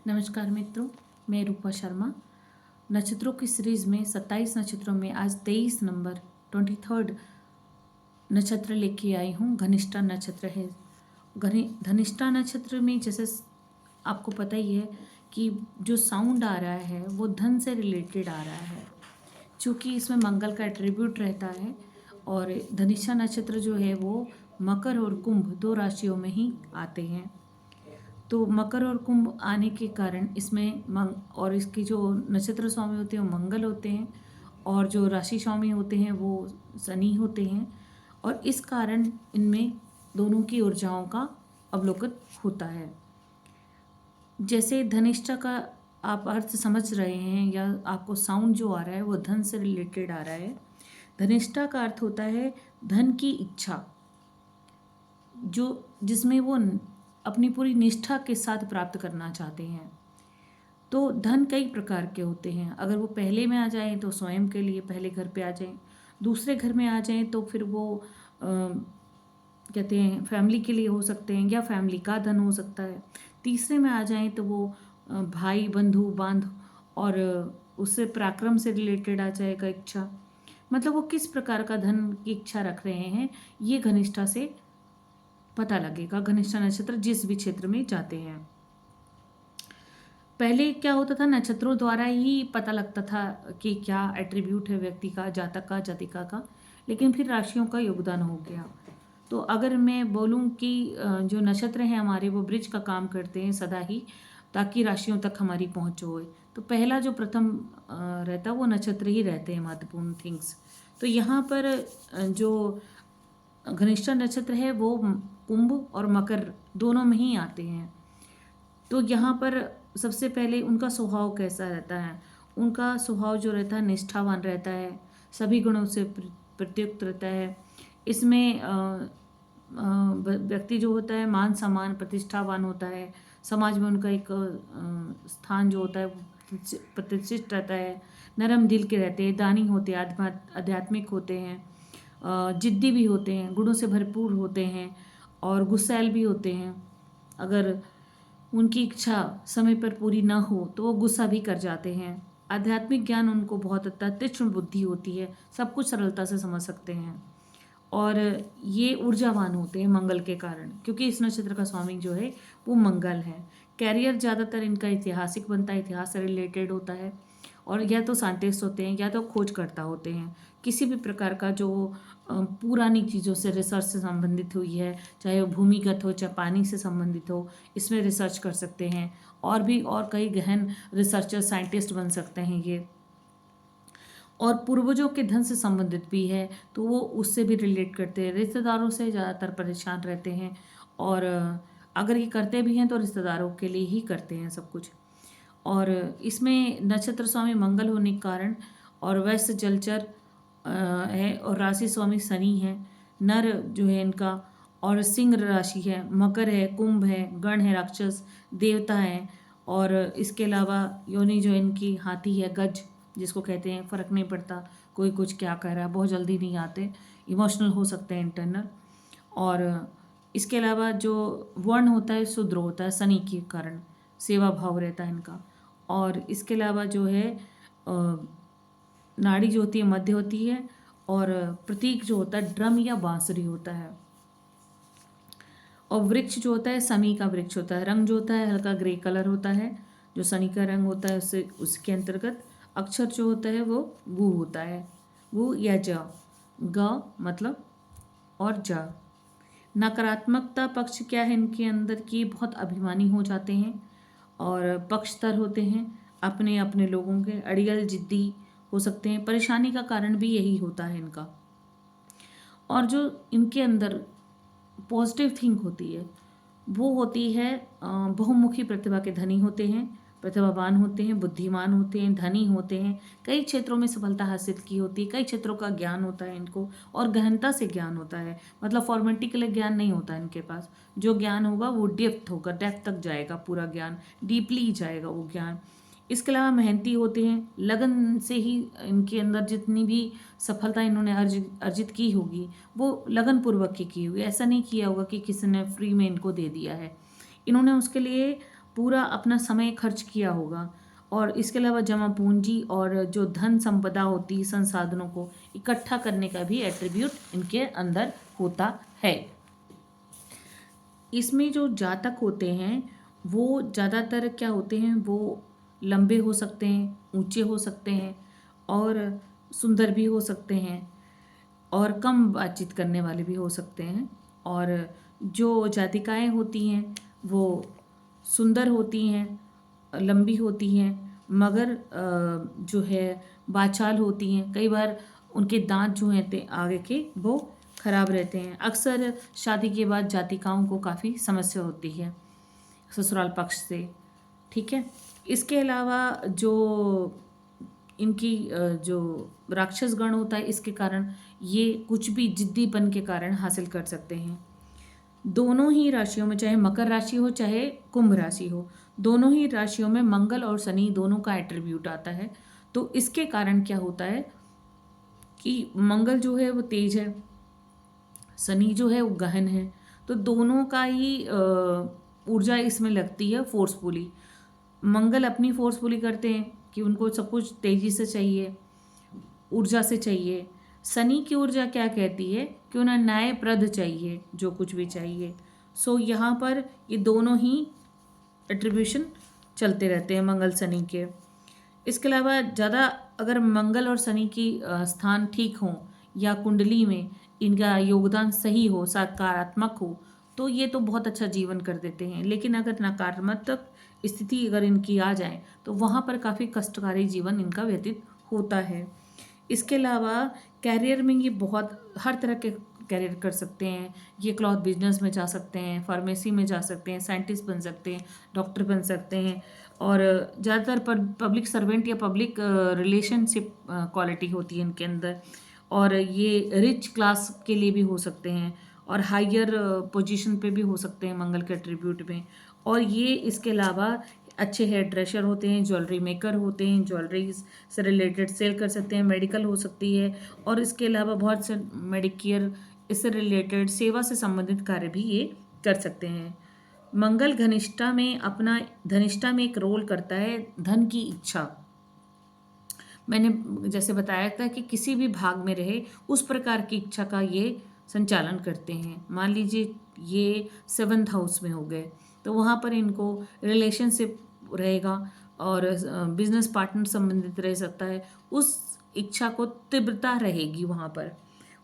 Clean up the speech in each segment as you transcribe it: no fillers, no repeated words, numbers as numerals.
नमस्कार मित्रों, मैं रूपा शर्मा। नक्षत्रों की सीरीज में 27 नक्षत्रों में आज 23 नंबर 23rd नक्षत्र लेके आई हूँ। घनिष्ठा नक्षत्र है। धनिष्ठा नक्षत्र में जैसे आपको पता ही है कि जो साउंड आ रहा है वो धन से रिलेटेड आ रहा है, क्योंकि इसमें मंगल का एट्रीब्यूट रहता है। और धनिष्ठा नक्षत्र जो है वो मकर और कुंभ दो राशियों में ही आते हैं। तो मकर और कुंभ आने के कारण इसमें और इसकी जो नक्षत्र स्वामी होते हैं वो मंगल होते हैं, और जो राशि स्वामी होते हैं वो शनि होते हैं। और इस कारण इनमें दोनों की ऊर्जाओं का अवलोकन होता है। जैसे धनिष्ठा का आप अर्थ समझ रहे हैं या आपको साउंड जो आ रहा है वो धन से रिलेटेड आ रहा है। धनिष्ठा का अर्थ होता है धन की इच्छा, जो जिसमें वो अपनी पूरी निष्ठा के साथ प्राप्त करना चाहते हैं। तो धन कई प्रकार के होते हैं। अगर वो पहले में आ जाएं तो स्वयं के लिए पहले घर पे आ जाएं, दूसरे घर में आ जाएं तो फिर वो कहते हैं फैमिली के लिए हो सकते हैं, या फैमिली का धन हो सकता है। तीसरे में आ जाएं तो वो भाई बंधु बांध और उससे पराक्रम से रिलेटेड आ जाएगा इच्छा। मतलब वो किस प्रकार का धन की इच्छा रख रहे हैं ये घनिष्ठा से पता लगेगा। घनिष्ठा नक्षत्र जिस भी क्षेत्र में जाते हैं, पहले क्या होता था, नक्षत्रों द्वारा ही पता लगता था कि क्या एट्रीब्यूट है व्यक्ति का, जातक का, जातिका का। लेकिन फिर राशियों का योगदान हो गया। तो अगर मैं बोलूं कि जो नक्षत्र हैं हमारे वो ब्रिज का काम करते हैं सदा ही, ताकि राशियों तक हमारी पहुंच होए, तो पहला जो प्रथम रहता वो नक्षत्र ही रहते हैं, महत्वपूर्ण थिंग्स। तो यहाँ पर जो घनिष्ठा नक्षत्र है वो कुंभ और मकर दोनों में ही आते हैं। तो यहाँ पर सबसे पहले उनका स्वभाव कैसा रहता है। उनका स्वभाव जो रहता है निष्ठावान रहता है, सभी गुणों से प्रयुक्त रहता है। इसमें व्यक्ति जो होता है मान सम्मान प्रतिष्ठावान होता है, समाज में उनका एक स्थान जो होता है वो प्रतिष्ठित रहता है। नरम दिल के रहते हैं, दानी होते हैं, आध्यात्मिक होते हैं, जिद्दी भी होते हैं, गुणों से भरपूर होते हैं और गुस्सैल भी होते हैं। अगर उनकी इच्छा समय पर पूरी ना हो तो वो गुस्सा भी कर जाते हैं। आध्यात्मिक ज्ञान उनको बहुत आता है, तीक्ष्ण बुद्धि होती है, सब कुछ सरलता से समझ सकते हैं। और ये ऊर्जावान होते हैं मंगल के कारण, क्योंकि इस नक्षत्र का स्वामी जो है वो मंगल है। कैरियर ज़्यादातर इनका ऐतिहासिक बनता है, इतिहास से रिलेटेड होता है। और या तो साइंटिस्ट होते हैं या तो खोजकर्ता होते हैं। किसी भी प्रकार का जो पुरानी चीज़ों से रिसर्च से संबंधित हुई है, चाहे वो भूमिगत हो चाहे पानी से संबंधित हो, इसमें रिसर्च कर सकते हैं। और भी और कई गहन रिसर्चर साइंटिस्ट बन सकते हैं ये। और पूर्वजों के धन से संबंधित भी है तो वो उससे भी रिलेट करते हैं। रिश्तेदारों से ज़्यादातर परेशान रहते हैं, और अगर ये करते भी हैं तो रिश्तेदारों के लिए ही करते हैं सब कुछ। और इसमें नक्षत्र स्वामी मंगल होने के कारण, और वैश्य जलचर है, और राशि स्वामी शनि है, नर जो है इनका, और सिंह राशि है, मकर है, कुंभ है, गण है, राक्षस देवता है। और इसके अलावा योनि जो इनकी हाथी है, गज जिसको कहते हैं, फर्क नहीं पड़ता कोई कुछ क्या कह रहा है, बहुत जल्दी नहीं आते, इमोशनल हो सकते हैं इंटरनल। और इसके अलावा जो वर्ण होता है शूद्र होता है शनि के कारण, सेवा भाव रहता है इनका। और इसके अलावा जो है नाड़ी जो होती है मध्य होती है, और प्रतीक जो होता है ड्रम या बांसुरी होता है। और वृक्ष जो होता है शमी का वृक्ष होता है। रंग जो होता है हल्का ग्रे कलर होता है, जो शनि का रंग होता है उससे उसके अंतर्गत अक्षर जो होता है वो गु होता है, गु या ज, ग मतलब और ज। नकारात्मकता पक्ष क्या है इनके अंदर की, बहुत अभिमानी हो जाते हैं और पक्षतर होते हैं, अपने अपने लोगों के अड़ियल जिद्दी हो सकते हैं। परेशानी का कारण भी यही होता है इनका। और जो इनके अंदर पॉजिटिव थिंक होती है वो होती है बहुमुखी प्रतिभा के धनी होते हैं, प्रतिभावान होते हैं, बुद्धिमान होते हैं, धनी होते हैं, कई क्षेत्रों में सफलता हासिल की होती है, कई क्षेत्रों का ज्ञान होता है इनको, और गहनता से ज्ञान होता है। मतलब फॉर्मेलिटी के लिए ज्ञान नहीं होता इनके पास। जो ज्ञान होगा वो डेप्थ होगा, डेप्थ तक जाएगा, पूरा ज्ञान डीपली जाएगा वो ज्ञान। इसके अलावा मेहनती होते हैं, लगन से ही इनके अंदर जितनी भी सफलता इन्होंने अर्जित की होगी वो लगन पूर्वक ही की होगी। ऐसा नहीं किया होगा कि किसी ने फ्री में इनको दे दिया है। इन्होंने उसके लिए पूरा अपना समय खर्च किया होगा। और इसके अलावा जमा पूंजी और जो धन संपदा होती है, संसाधनों को इकट्ठा करने का भी एट्रीब्यूट इनके अंदर होता है। इसमें जो जातक होते हैं वो ज़्यादातर क्या होते हैं, वो लंबे हो सकते हैं, ऊंचे हो सकते हैं और सुंदर भी हो सकते हैं और कम बातचीत करने वाले भी हो सकते हैं। और जो जातिकाएं होती हैं वो सुंदर होती हैं, लंबी होती हैं, मगर जो है बाचाल होती हैं। कई बार उनके दांत जो हैं ते आगे के वो खराब रहते हैं। अक्सर शादी के बाद जातिकाओं को काफ़ी समस्या होती है ससुराल पक्ष से। ठीक है। इसके अलावा जो इनकी जो राक्षस गण होता है, इसके कारण ये कुछ भी जिद्दीपन के कारण हासिल कर सकते हैं। दोनों ही राशियों में, चाहे मकर राशि हो चाहे कुंभ राशि हो, दोनों ही राशियों में मंगल और शनि दोनों का एट्रीब्यूट आता है। तो इसके कारण क्या होता है कि मंगल जो है वो तेज है, शनि जो है वो गहन है। तो दोनों का ही ऊर्जा इसमें लगती है फोर्सफुली। मंगल अपनी फोर्सफुली करते हैं कि उनको सब कुछ तेजी से चाहिए, ऊर्जा से चाहिए। शनि की ऊर्जा क्या कहती है कि उन्हें न्यायप्रद चाहिए, जो कुछ भी चाहिए। सो यहाँ पर ये दोनों ही एट्रीब्यूशन चलते रहते हैं मंगल शनि के। इसके अलावा ज़्यादा अगर मंगल और शनि की स्थान ठीक हों या कुंडली में इनका योगदान सही हो, सकारात्मक हो, तो ये तो बहुत अच्छा जीवन कर देते हैं। लेकिन अगर नकारात्मक स्थिति अगर इनकी आ जाए तो वहाँ पर काफ़ी कष्टकारी जीवन इनका व्यतीत होता है। इसके अलावा कैरियर में ये बहुत हर तरह के कैरियर कर सकते हैं। ये क्लॉथ बिजनेस में जा सकते हैं, फार्मेसी में जा सकते हैं, साइंटिस्ट बन सकते हैं, डॉक्टर बन सकते हैं। और ज़्यादातर पब्लिक सर्वेंट या पब्लिक रिलेशनशिप क्वालिटी होती है इनके अंदर। और ये रिच क्लास के लिए भी हो सकते हैं और हायर पोजीशन पे भी हो सकते हैं मंगल के एट्रीब्यूट में। और ये इसके अलावा अच्छे हेयर ड्रेसर होते हैं, ज्वेलरी मेकर होते हैं, ज्वेलरी से रिलेटेड सेल कर सकते हैं, मेडिकल हो सकती है। और इसके अलावा बहुत से मेडिकेयर, इससे रिलेटेड सेवा से संबंधित कार्य भी ये कर सकते हैं। मंगल धनिष्ठा में एक रोल करता है धन की इच्छा। मैंने जैसे बताया था कि किसी भी भाग में रहे उस प्रकार की इच्छा का ये संचालन करते हैं। मान लीजिए ये 7th हाउस में हो गए तो वहाँ पर इनको रिलेशनशिप रहेगा और बिजनेस पार्टनर संबंधित रह सकता है, उस इच्छा को तीव्रता रहेगी वहाँ पर।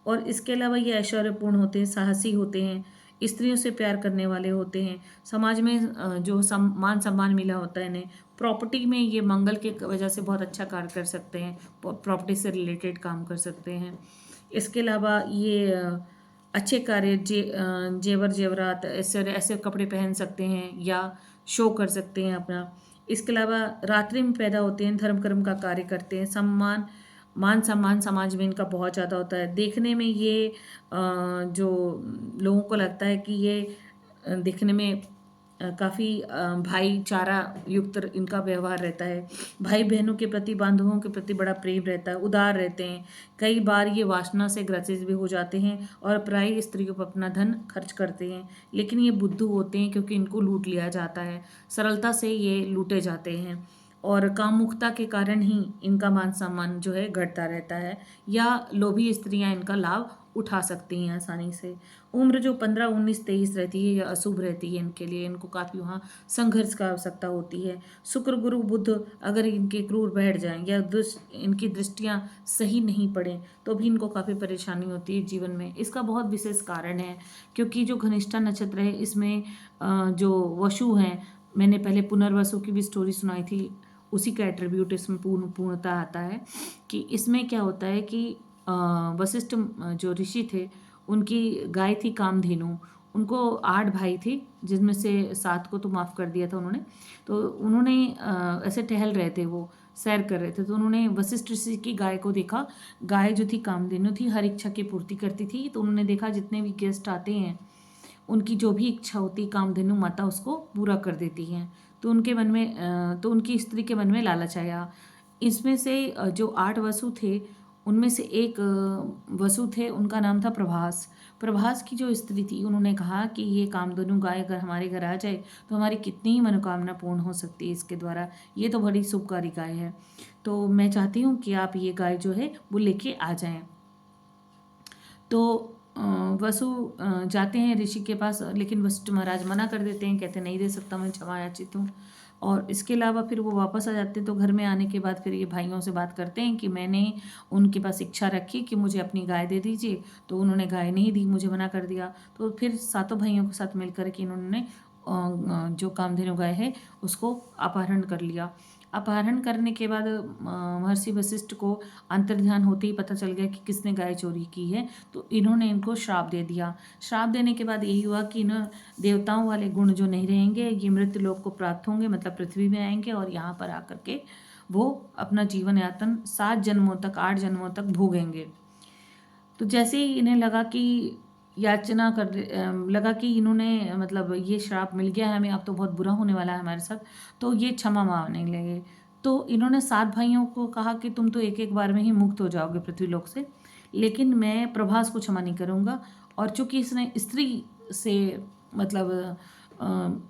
और इसके अलावा ये ऐश्वर्यपूर्ण होते हैं, साहसी होते हैं, स्त्रियों से प्यार करने वाले होते हैं, समाज में जो मान सम्मान मिला होता है इन्हें। प्रॉपर्टी में ये मंगल के वजह से बहुत अच्छा कार्य कर सकते हैं, प्रॉपर्टी से रिलेटेड काम कर सकते हैं। इसके अलावा ये अच्छे कार्य जेवर जेवरात ऐसे ऐसे कपड़े पहन सकते हैं या शो कर सकते हैं अपना। इसके अलावा रात्रि में पैदा होते हैं, धर्म कर्म का कार्य करते हैं, मान सम्मान समाज में इनका बहुत ज़्यादा होता है। देखने में ये जो लोगों को लगता है कि ये दिखने में काफ़ी भाईचारा युक्त इनका व्यवहार रहता है। भाई बहनों के प्रति, बांधवों के प्रति बड़ा प्रेम रहता है, उदार रहते हैं। कई बार ये वासना से ग्रसित भी हो जाते हैं और पराई स्त्रियों पर अपना धन खर्च करते हैं। लेकिन ये बुद्धू होते हैं क्योंकि इनको लूट लिया जाता है, सरलता से ये लूटे जाते हैं। और कामुकता के कारण ही इनका मान सम्मान जो है घटता रहता है या लोभी स्त्रियां इनका लाभ उठा सकती हैं आसानी से। उम्र जो 15, 19, 23 रहती है या अशुभ रहती है इनके लिए, इनको काफ़ी वहाँ संघर्ष का आवश्यकता होती है। शुक्र गुरु बुध अगर इनके क्रूर बैठ जाएं या इनकी दृष्टियाँ सही नहीं पड़ें तो भी इनको काफ़ी परेशानी होती है जीवन में। इसका बहुत विशेष कारण है क्योंकि जो घनिष्ठा नक्षत्र है इसमें जो वसु हैं, मैंने पहले पुनर्वसु की भी स्टोरी सुनाई थी, उसी का एट्रीब्यूट इसमें पूर्णता आता है। कि इसमें क्या होता है कि वशिष्ठ जो ऋषि थे उनकी गाय थी कामधेनु। उनको 8 भाई थे जिसमें से 7 को तो माफ़ कर दिया था उन्होंने। तो उन्होंने ऐसे टहल रहे थे, वो सैर कर रहे थे, तो उन्होंने वशिष्ठ ऋषि की गाय को देखा। गाय जो थी कामधेनु थी, हर इच्छा की पूर्ति करती थी। तो उन्होंने देखा जितने भी गेस्ट आते हैं उनकी जो भी इच्छा होती कामधेनु माता उसको पूरा कर देती हैं। तो उनकी स्त्री के मन में लालच आया। इसमें से जो 8 वसु थे उनमें से एक वसु थे, उनका नाम था प्रभास। प्रभास की जो स्त्री थी, उन्होंने कहा कि ये कामधेनु गाय अगर हमारे घर आ जाए तो हमारी कितनी ही मनोकामना पूर्ण हो सकती है इसके द्वारा, ये तो बड़ी शुभकारी गाय है, तो मैं चाहती हूँ कि आप ये गाय जो है वो लेके आ जाएं। तो वसु जाते हैं ऋषि के पास, लेकिन वशिष्ठ महाराज मना कर देते हैं, कहते नहीं दे सकता, मैं क्षमा याचित हूँ। और इसके अलावा फिर वो वापस आ जाते हैं। तो घर में आने के बाद फिर ये भाइयों से बात करते हैं कि मैंने उनके पास इच्छा रखी कि मुझे अपनी गाय दे दीजिए, तो उन्होंने गाय नहीं दी, मुझे मना कर दिया। तो फिर सातों भाइयों के साथ मिलकर के इन्होंने जो कामधेनु गाय है उसको अपहरण कर लिया। अपहरण करने के बाद महर्षि वशिष्ठ को अंतर्ध्यान होते ही पता चल गया कि किसने गाय चोरी की है, तो इन्होंने इनको श्राप दे दिया। श्राप देने के बाद यही हुआ कि इन देवताओं वाले गुण जो नहीं रहेंगे, ये मृत्यु लोक को प्राप्त होंगे, मतलब पृथ्वी में आएंगे और यहाँ पर आकर के वो अपना जीवन यातन 7 जन्मों तक, 8 जन्मों तक भोगेंगे। तो जैसे ही इन्हें लगा कि याचना कर लगा कि इन्होंने मतलब ये श्राप मिल गया है हमें, अब तो बहुत बुरा होने वाला है हमारे साथ, तो ये क्षमा मांगने लगे। तो इन्होंने 7 भाइयों को कहा कि तुम तो एक एक बार में ही मुक्त हो जाओगे पृथ्वीलोक से, लेकिन मैं प्रभास को क्षमा नहीं करूँगा। और चूंकि इसने स्त्री से मतलब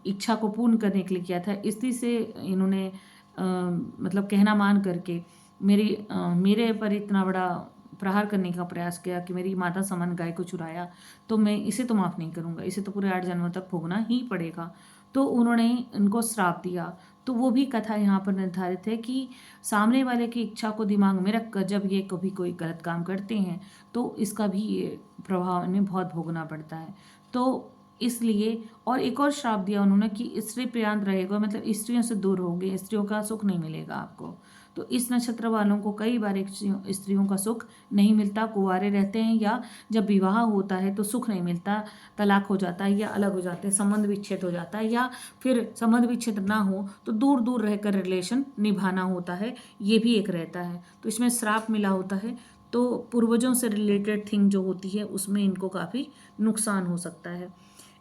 इच्छा को पूर्ण करने के लिए किया था, स्त्री से इन्होंने मतलब कहना मान करके मेरे पर इतना बड़ा प्रहार करने का प्रयास किया कि मेरी माता समान गाय को चुराया, तो मैं इसे तो माफ़ नहीं करूँगा, इसे तो पूरे 8 जन्मों तक भोगना ही पड़ेगा। तो उन्होंने इनको श्राप दिया। तो वो भी कथा यहाँ पर निर्धारित है कि सामने वाले की इच्छा को दिमाग में रखकर जब ये कभी कोई गलत काम करते हैं तो इसका भी ये प्रभाव इन्हें बहुत भोगना पड़ता है। तो इसलिए और एक और श्राप दिया उन्होंने कि स्त्री प्रियांत रहेगा, मतलब स्त्रियों से दूर होगे, स्त्रियों का सुख नहीं मिलेगा आपको। तो इस नक्षत्र वालों को कई बार स्त्रियों का सुख नहीं मिलता, कुंवारे रहते हैं या जब विवाह होता है तो सुख नहीं मिलता, तलाक हो जाता है या अलग हो जाते हैं, संबंध विच्छेद हो जाता है, या फिर संबंध विच्छेद ना हो तो दूर दूर रहकर रिलेशन निभाना होता है, ये भी एक रहता है। तो इसमें श्राप मिला होता है, तो पूर्वजों से रिलेटेड थिंग जो होती है उसमें इनको काफ़ी नुकसान हो सकता है।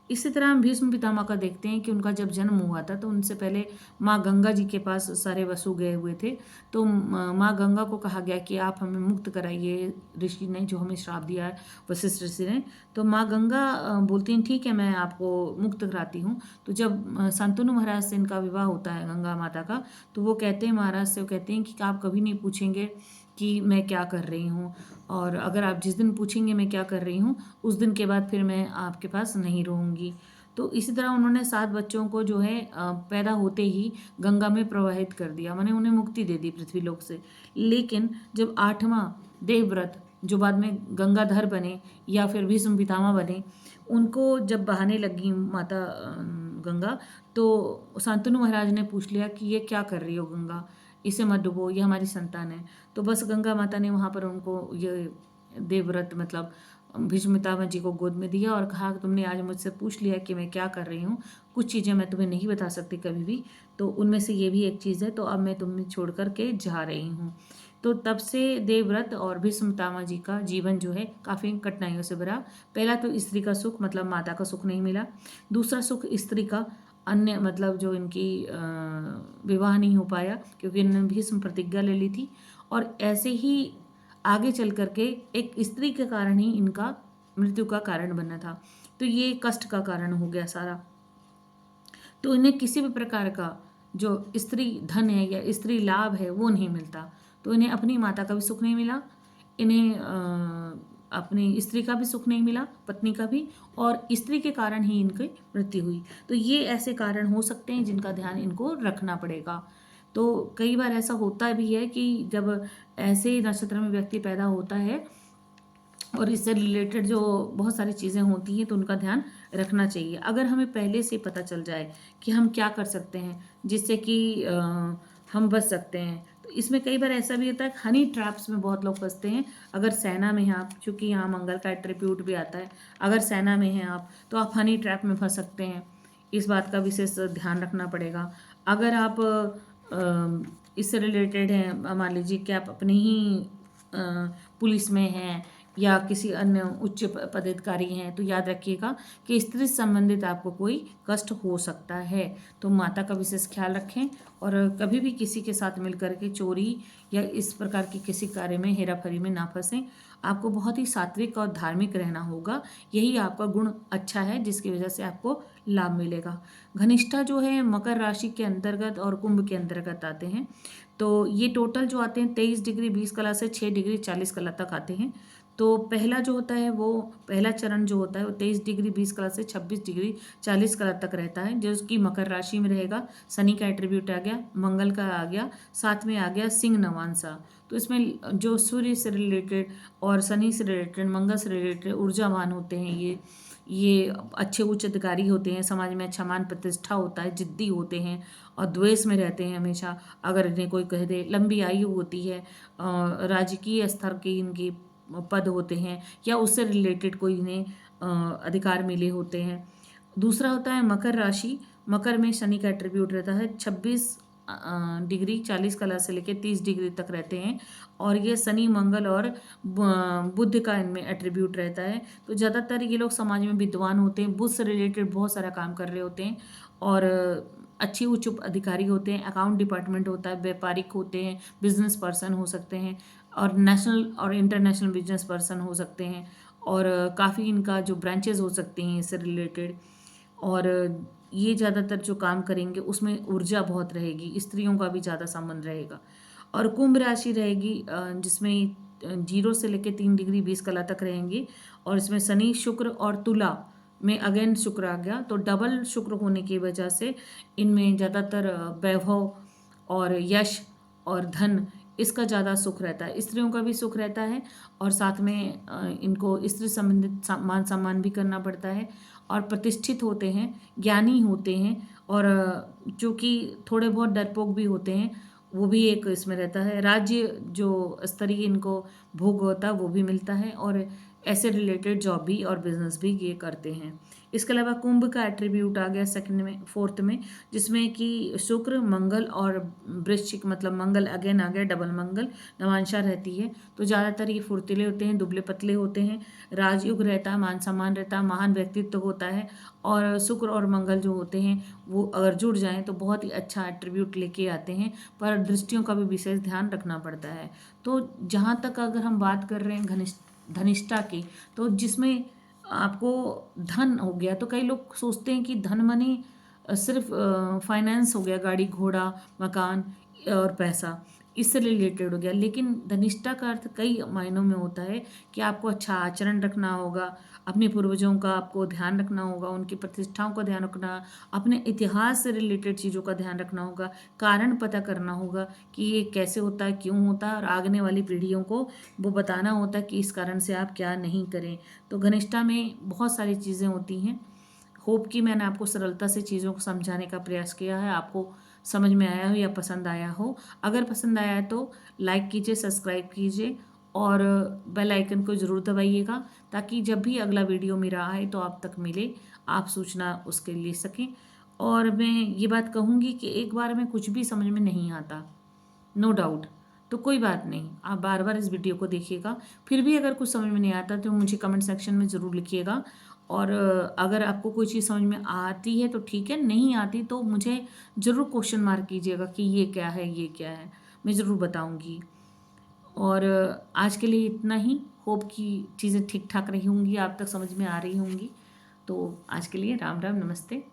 इसी तरह हम भीष्म पितामह का देखते हैं कि उनका जब जन्म हुआ था तो उनसे पहले माँ गंगा जी के पास सारे वसु गए हुए थे। तो माँ गंगा को कहा गया कि आप हमें मुक्त कराइए, ऋषि ने जो हमें श्राप दिया है, वशिष्ठ ऋषि ने। तो माँ गंगा बोलती हैं ठीक है मैं आपको मुक्त कराती हूँ। तो जब शांतनु महाराज से इनका विवाह होता है गंगा माता का, तो वो कहते हैं महाराज से, वो कहते हैं कि आप कभी नहीं पूछेंगे कि मैं क्या कर रही हूँ, और अगर आप जिस दिन पूछेंगे मैं क्या कर रही हूँ उस दिन के बाद फिर मैं आपके पास नहीं रहूँगी। तो इसी तरह उन्होंने 7 बच्चों को जो है पैदा होते ही गंगा में प्रवाहित कर दिया, माने उन्हें मुक्ति दे दी पृथ्वीलोक से। लेकिन जब 8वां देवव्रत जो बाद में गंगाधर बने या फिर भीष्म पितामह बने, उनको जब बहाने लगी माता गंगा, तो शांतनु महाराज ने पूछ लिया कि ये क्या कर रही हो गंगा, इसे मत डुबो, ये हमारी संतान है। तो बस गंगा माता ने वहाँ पर उनको ये देवव्रत मतलब भीष्म पितामह जी को गोद में दिया और कहा कि तुमने आज मुझसे पूछ लिया कि मैं क्या कर रही हूँ, कुछ चीज़ें मैं तुम्हें नहीं बता सकती कभी भी, तो उनमें से ये भी एक चीज़ है, तो अब मैं तुम्हें छोड़ कर के जा रही हूँ। तो तब से देवव्रत और भीष्म पितामह जी का जीवन जो है काफ़ी कठिनाइयों से भरा। पहला तो स्त्री का सुख मतलब माता का सुख नहीं मिला, दूसरा सुख स्त्री का अन्य मतलब जो इनकी विवाह नहीं हो पाया क्योंकि इन्होंने भीष्म प्रतिज्ञा ले ली थी, और ऐसे ही आगे चल करके एक स्त्री के कारण ही इनका मृत्यु का कारण बना था। तो ये कष्ट का कारण हो गया सारा। तो इन्हें किसी भी प्रकार का जो स्त्री धन है या स्त्री लाभ है वो नहीं मिलता। तो इन्हें अपनी माता का भी सुख नहीं मिला, इन्हें अपनी स्त्री का भी सुख नहीं मिला, पत्नी का भी, और स्त्री के कारण ही इनकी मृत्यु हुई। तो ये ऐसे कारण हो सकते हैं जिनका ध्यान इनको रखना पड़ेगा। तो कई बार ऐसा होता भी है कि जब ऐसे नक्षत्र में व्यक्ति पैदा होता है और इससे रिलेटेड जो बहुत सारी चीज़ें होती हैं तो उनका ध्यान रखना चाहिए। अगर हमें पहले से पता चल जाए कि हम क्या कर सकते हैं जिससे कि हम बच सकते हैं, तो इसमें कई बार ऐसा भी होता है हनी ट्रैप्स में बहुत लोग फंसते हैं। अगर सेना में हैं आप, चूँकि यहाँ मंगल का एट्रीब्यूट भी आता है, अगर सेना में हैं आप तो आप हनी ट्रैप में फंस सकते हैं, इस बात का विशेष ध्यान रखना पड़ेगा। अगर आप इससे रिलेटेड हैं, मान लीजिए कि आप अपनी ही पुलिस में हैं या किसी अन्य उच्च पदाधिकारी हैं, तो याद रखिएगा कि स्त्री से संबंधित आपको कोई कष्ट हो सकता है। तो माता का विशेष ख्याल रखें और कभी भी किसी के साथ मिलकर के चोरी या इस प्रकार की किसी कार्य में, हेराफेरी में ना फंसें। आपको बहुत ही सात्विक और धार्मिक रहना होगा, यही आपका गुण अच्छा है जिसकी वजह से आपको लाभ मिलेगा। घनिष्ठा जो है मकर राशि के अंतर्गत और कुंभ के अंतर्गत आते हैं। तो ये टोटल जो आते हैं 23 डिग्री 20 कला से 6 डिग्री 40 कला तक आते हैं। तो पहला जो होता है वो पहला चरण जो होता है वो 23 डिग्री 20 कला से 26 डिग्री 40 कला तक रहता है, जो उसकी मकर राशि में रहेगा। शनि का एट्रीब्यूट आ गया, मंगल का आ गया, साथ में आ गया सिंह नवांसा। तो इसमें जो सूर्य से रिलेटेड और शनि से रिलेटेड, मंगल से रिलेटेड ऊर्जावान होते हैं, ये अच्छे उच्च अधिकारी होते हैं, समाज में अच्छा मान प्रतिष्ठा होता है, जिद्दी होते हैं और द्वेष में रहते हैं हमेशा। अगर इन्हें कोई कह दे, लंबी आयु होती है, राजकीय स्तर के इनके पद होते हैं या उससे रिलेटेड कोई इन्हें अधिकार मिले होते हैं। दूसरा होता है मकर राशि। मकर में शनि का एट्रीब्यूट रहता है, 26 डिग्री 40 कला से लेकर 30 डिग्री तक रहते हैं और ये शनि मंगल और बुध का इनमें एट्रीब्यूट रहता है। तो ज़्यादातर ये लोग समाज में विद्वान होते हैं, बुध से रिलेटेड बहुत सारा काम कर रहे होते हैं और अच्छी उच्च अधिकारी होते हैं, अकाउंट डिपार्टमेंट होता है, व्यापारिक होते हैं, बिजनेस पर्सन हो सकते हैं और नेशनल और इंटरनेशनल बिजनेस पर्सन हो सकते हैं और काफ़ी इनका जो ब्रांचेस हो सकते हैं इससे रिलेटेड। और ये ज़्यादातर जो काम करेंगे उसमें ऊर्जा बहुत रहेगी, स्त्रियों का भी ज़्यादा संबंध रहेगा। और कुंभ राशि रहेगी जिसमें 0 से लेकर 3 डिग्री 20 कला तक रहेंगी और इसमें शनि शुक्र और तुला में अगेन शुक्र आ गया। तो डबल शुक्र होने की वजह से इनमें ज़्यादातर वैभव और यश और धन इसका ज़्यादा सुख रहता है, स्त्रियों का भी सुख रहता है और साथ में इनको स्त्री संबंधित मान सम्मान भी करना पड़ता है और प्रतिष्ठित होते हैं, ज्ञानी होते हैं और जो कि थोड़े बहुत डरपोक भी होते हैं, वो भी एक इसमें रहता है। राज्य जो स्तरीय इनको भोग होता है वो भी मिलता है और ऐसे रिलेटेड जॉब भी और बिजनेस भी ये करते हैं। इसके अलावा कुंभ का एट्रीब्यूट आ गया सेकंड में, फोर्थ में, जिसमें कि शुक्र मंगल और वृश्चिक, मतलब मंगल अगेन आ गया, डबल मंगल, नवांशा रहती है। तो ज़्यादातर ये फुर्तीले होते हैं, दुबले पतले होते हैं, राजयोग रहता है, मान सम्मान रहता है, महान व्यक्तित्व होता है और शुक्र और मंगल जो होते हैं वो अगर जुड़ जाएं तो बहुत ही अच्छा एट्रीब्यूट लेके आते हैं, पर दृष्टियों का भी विशेष ध्यान रखना पड़ता है। तो जहाँ तक अगर हम बात कर रहे हैं धनिष्ठा की, तो जिसमें आपको धन हो गया, तो कई लोग सोचते हैं कि धन माने सिर्फ फाइनेंस हो गया, गाड़ी घोड़ा मकान और पैसा, इससे रिलेटेड हो गया। लेकिन धनिष्ठा का अर्थ कई मायनों में होता है कि आपको अच्छा आचरण रखना होगा, अपने पूर्वजों का आपको ध्यान रखना होगा, उनकी प्रतिष्ठाओं का ध्यान रखना, अपने इतिहास से रिलेटेड चीज़ों का ध्यान रखना होगा, कारण पता करना होगा कि ये कैसे होता है, क्यों होता है और आगने वाली पीढ़ियों को वो बताना होता है कि इस कारण से आप क्या नहीं करें। तो घनिष्ठा में बहुत सारी चीज़ें होती हैं। होप कि मैंने आपको सरलता से चीज़ों को समझाने का प्रयास किया है, आपको समझ में आया हो या पसंद आया हो। अगर पसंद आया है तो लाइक कीजिए, सब्सक्राइब कीजिए और बेल आइकन को ज़रूर दबाइएगा ताकि जब भी अगला वीडियो मेरा आए तो आप तक मिले, आप सूचना उसके ले सकें। और मैं ये बात कहूँगी कि एक बार में कुछ भी समझ में नहीं आता, नो डाउट, तो कोई बात नहीं, आप बार बार इस वीडियो को देखिएगा। फिर भी अगर कुछ समझ में नहीं आता तो मुझे कमेंट सेक्शन में ज़रूर लिखिएगा और अगर आपको कोई चीज़ समझ में आती है तो ठीक है, नहीं आती तो मुझे ज़रूर क्वेश्चन मार्क कीजिएगा कि ये क्या है, ये क्या है, मैं ज़रूर बताऊँगी। और आज के लिए इतना ही। होप कि चीज़ें ठीक ठाक रही होंगी, आप तक समझ में आ रही होंगी। तो आज के लिए राम राम, नमस्ते।